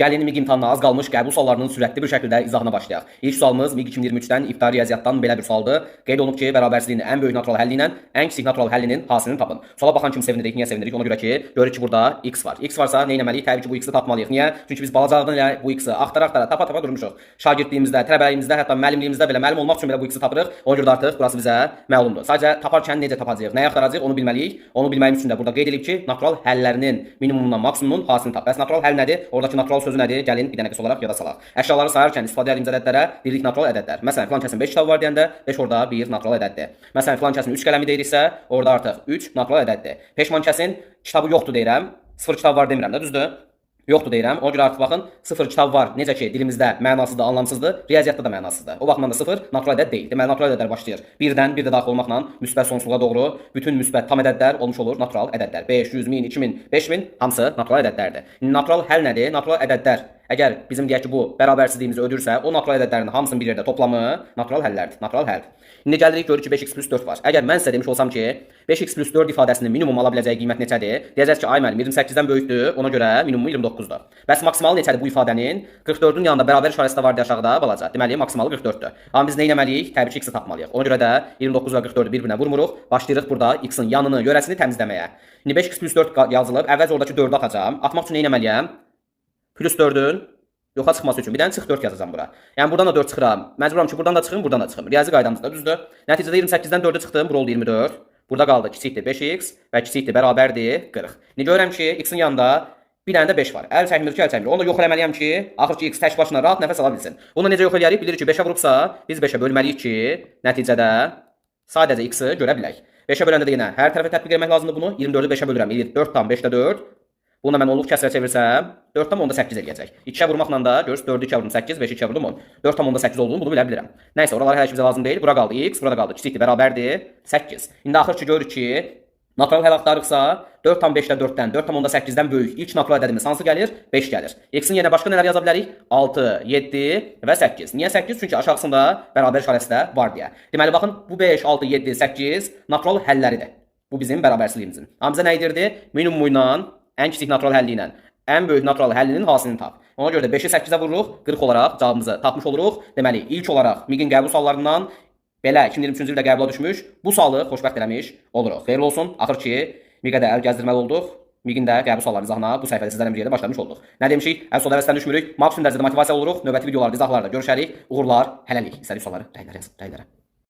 Gəlin MİQ imtahanına az qalmış qəbul suallarının sürətli bir şəkildə izahına başlayaq. İlk sualımız MİQ 2023-dən İbtidai riyaziyyatdan belə bir sualdır. Qeyd olunub ki, bərabərsizliyin ən böyük natural həlli ilə ən kiçik natural həllinin hasilini tapın. Suala baxan kimi sevinirik. Niyə sevinirik? Ona görə ki, görürük ki, burada x var. X varsa nə etməliyik? Təbii ki, bu x-i tapmalıyıq. Niyə? Çünki biz balacaqdan ilə bu x-i axtara-axtara, tapa-tapa durmuşuq. Şagirdliyimizdə, tələbəliyimizdə, hətta müəllimliyimizdə belə məlum olmaq üçün belə bu x-i tapırıq. Ona görə də artıq burası bizə məlumdur. Sadəcə taparkən necə tapacağıq, nəyi axtaracağıq onu bilməliyik. Onu bilməyimiz üçün də burada qeyd edilib ki, natural həllərinin minimumundan maksimumunun hasilini tap. Bəs natural həll nədir? Oradakı natural sözü nədir? Gəlin bir dənə qısa olaraq yada salaq. Əşyaları sayarkən istifadə etdiyimiz ədədlərə birlik natural ədədlər. Məsələn, filan kəsin 5 kitabı var deyəndə 5 orada bir natural ədəddir. Məsələn, filan kəsin 3 qələmi deyiriksə, orada artıq 3 natural ədəddir. Peşman kəsin kitabı yoxdur deyirəm, 0 kitab var demirəm də, düzdür? Yoxdur deyirəm. Ona görə artıq baxın, 0 kitab var. Necə ki, dilimizdə mənasızdır, anlamsızdır, riyaziyyatda da mənasızdır. O baxımdan da 0 natural ədəd deyil. Deməli, natural ədədlər başlayır. 1-dən 1 də daxil olmaqla müsbət sonsuzluğa doğru bütün müsbət tam ədədlər olmuş olur natural ədədlər. 5, 100, 1000, 2000, 5000 hamısı natural ədədlərdir. Natural həll nədir? Natural ədədlər əgər bizim deyək ki, bu bərabərsizliyimizi ödürsə, o natural ədədlərin hamısının bir yerdə toplamı natural həllərdir. Natural həll. İndi gəlirik, görürük ki, 5x plus 4 var. Əgər mən sizə demiş olsam ki, 5x plus 4 ifadəsinin minimum ala biləcəyi qiymət neçədir? Deyəcəksiniz ki, ay müəllim, 28-dən böyükdür, ona görə minimumu 29-dur. Bəs maksimalı neçədir bu ifadənin? 44-ün yanında bərabər işarəsi də var deyə aşağıda balaca. Deməli, maksimalı 44-dür. Amma biz nə etməliyik? Təbii ki, x-i tapmalıyıq. Ona görə də 29 və 44-ü bir-birinə vurmuruq. Başlayırıq burada x-in yanını, yörəsini təmizləməyə. İndi 5x plus 4 yazılıb. Əvvəlcə oradakı 4-ü atacağam. Atmaq üçün nə etməliyəm? Plus 4-ün yoxa çıxması üçün bir dənə çıx 4 yazacağam bura. Yəni buradan da 4 çıxıram. Məcburam ki, buradan da çıxım, buradan da çıxım. Riyazi qaydamızda düzdür. Nəticədə 28-dən 4-ə çıxdım, bura oldu 24. Burada qaldı kiçikdir 5x və kiçikdir bərabərdir 40. İndi görürəm ki, x-in yanında bir dənə də 5 var. Əl çəkmir ki, əl çəkmir. Onu da yox eləməliyəm ki, axır ki, x tək başına rahat nəfəs ala bilsin. Bunu necə yox eləyərik? Bilirik ki, 5-ə vurubsa, biz 5-ə bölməliyik ki, nəticədə sadəcə x-i görə bilək. 5-ə böləndə də yenə hər tərəfə tətbiq etmək lazımdır bunu. 24-ü 5-ə bölürəm. 4 tam 5-də 4. Bunu da mən onluq kəsrə çevirsəm, 4 tam onda 8 eləyəcək. 2-ə vurmaqla da görürsünüz 4-ü 2-ə vurdum 8, 5-i 2-ə vurdum 10. 4 tam onda 8 olduğunu bunu bilə bilirəm. Nəysə, oralar hələ ki bizə lazım deyil. Bura qaldı x, burada qaldı kiçikdir, bərabərdir 8. İndi axır ki, görürük ki, natural həll axtarıqsa 4 tam 5-də 4-dən, 4 tam onda 8-dən böyük ilk natural ədədimiz hansı gəlir? 5 gəlir. X-in yenə başqa nələr yaza bilərik? 6, 7 və 8. Niyə 8? Çünki aşağısında bərabər işarəsi də var deyə. Deməli, baxın, bu 5, 6, 7, 8 natural həlləridir. Bu bizim bərabərsizliyimizin. Amma bizə nə edirdi? Minimumu ilə ən kiçik natural həlli ilə ən böyük natural həllinin hasilini tap. Ona görə də 5-i 8-ə vururuq, 40 olaraq cavabımızı tapmış oluruq. Deməli, ilk olaraq MİQ-in qəbul suallarından belə 2023-cü ildə qəbula düşmüş, bu sualı xoşbəxt eləmiş oluruq. Xeyirli olsun. Axır ki, MİQ-ə də əl gəzdirməli olduq. MİQ-in də qəbul sualları izahına bu səhifədə sizlərlə birlikdə başlamış olduq. Nə demişik? Əl sol həvəsdən düşmürük. Maksimum dərəcədə motivasiya oluruq. Növbəti videolarda, izahlarda görüşərik. Uğurlar, hələlik. İstədik sualları rəylərə yazın, rəylərə.